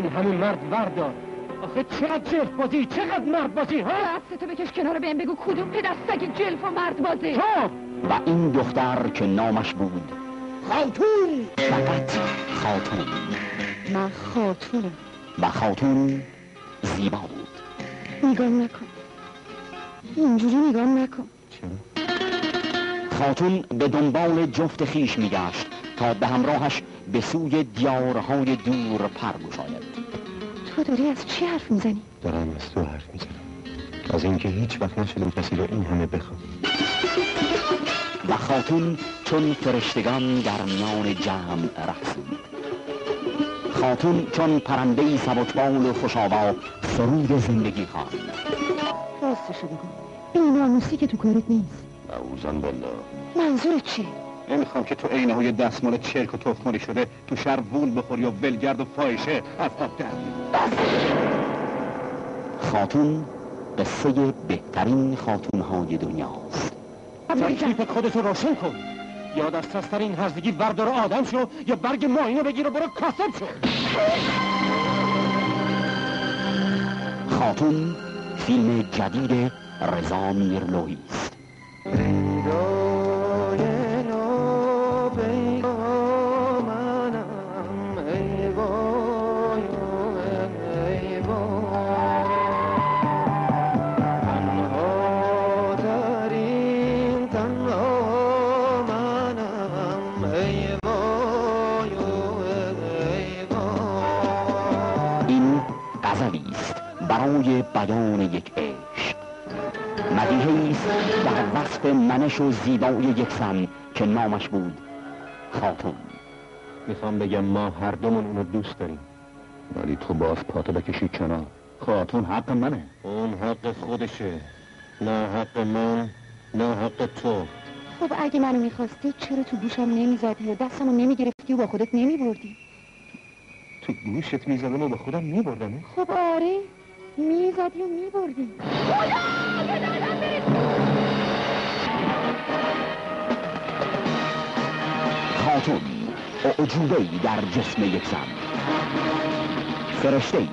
این همون مرد وردار. آخه چقدر جلف بازی، چقدر مرد بازی ها؟ دستتو بکش کنار بهم بگو کدوم پدر سگ جلف و مرد بازی؟ تو! و این دختر که نامش بود خاتون! فقط خاتون. من خاتونم. و خاتون زیبا بود. نگام نکن، اینجوری نگام نکن. چرا؟ خاتون به دنبال جفت خیش میگشت تا به همراهش به سوی دیارهای دور پر گشاید. تو داری از چی حرف میزنی؟ دارم از تو حرف میزنم، از اینکه هیچ وقت نشدم کسی رو این همه بخوام. و خاتون چون فرشتگان در میان جمع رقصید. خاتون چون پرنده‌ای سبکبال و خوش‌آوا سرود زندگی خواند. راستشو بگو، این ناموسی که تو کارت نیست. اعوذ بالله. منظورت چیه؟ نمیخوام که تو عینه های دستمال چرک و تخمالی شده تو شهر وول بخوری و ولگرد و فاحشه از آب در بیاری. خاتون قصه بهترین خاتون‌های دنیاست. تکلیف خودتو روشن کن، یا دست از سر این هرزگی بردار آدم شو یا برگ ماینه بگیر و برو کاسب شو. خاتون فیلم جدید رضا میرلویی است. برای بیان یک عشق، مدیحه‌ای است در وصف منش و زیبایی یک زن که نامش بود خاتون. میخوام بگم ما هر دومون اونو دوست داریم، ولی تو باز پاتو بکشی کنار. خاتون حق منه. اون حق خودشه، نه حق من نه حق تو. خب اگه منو میخواستی چرا تو گوشم نمیزدی و دستمو نمیگرفتی و با خودت نمیبردی؟ تو گوشت میزدم و با خودم میبردم. خب آره، میزدی و میبردی. خاتون اعجوبه‌ای در جسم یک زن، فرشته‌ای،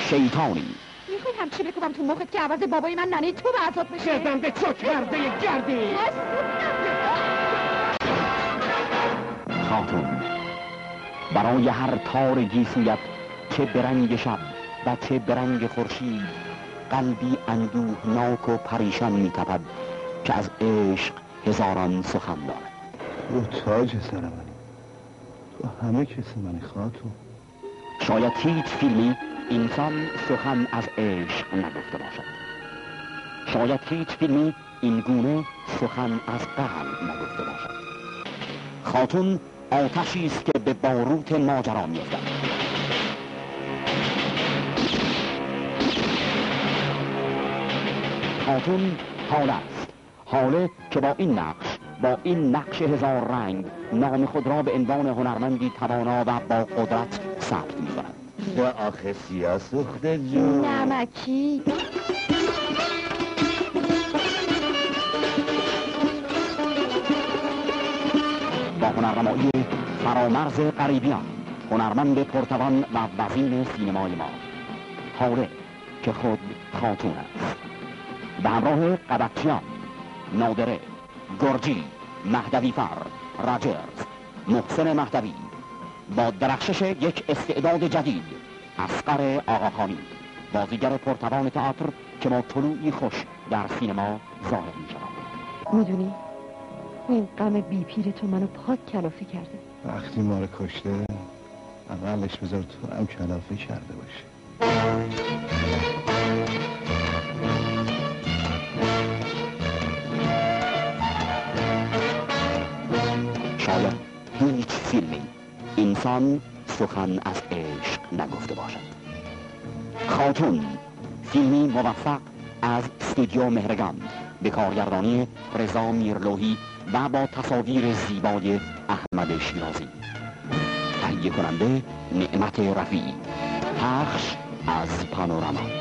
شیطانی. میخوای همچی بکنم تو مخت که عوض بابای من ننه تو به عذاب بشه؟ شدم به چو کرده گردی. خاتون برای هر تار گیسویت، چه به رنگ شب و چه به رنگ خورشید، قلبی اندوهناک و پریشان می‌تپد که از عشق هزاران سخن دارد. تو تاج سر منی، تو همه کس منی خاتون. شاید هیچ فیلمی انسان سخن از عشق نگفته باشد. شاید هیچ فیلمی این گونه سخن از قلب نگفته باشد. خاتون آتشی است که به باروت ماجرا می‌افتد. خاتون حاله است، حاله که با این نقش هزار رنگ نام خود را به عنوان هنرمندی توانا و با قدرت ثبت می‌کند. و آخه سیاه سوخته جون نمکی. با هنرنمایی فرامرز غریبیان، هنرمند پرتوان و وزین سینمای ما، حاله که خود خاتون است، به همراه قدکچیان، نادره، گرجی، مهدوی فر، راجرز، محسن مهدوی، با درخشش یک استعداد جدید، اصغر آقاخانی، بازیگر پرتوان تئاتر که با طلوعی خوش در سینما ظاهر می شود. میدونی این غم بی پیر تو منو پاک کلافه کرده. وقتی ما رو کشته اقلش بذار تو هم کلافه کرده باشی. شاید هیچ فیلمی انسان سخن از عشق نگفته باشد. خاتون فیلمی موفق از استودیو مهرگان به کارگردانی رضا میرلویی و با تصاویر زیبای احمد شیرازی، تهیه کننده نعمت رفیعی، پخش از پانوراما.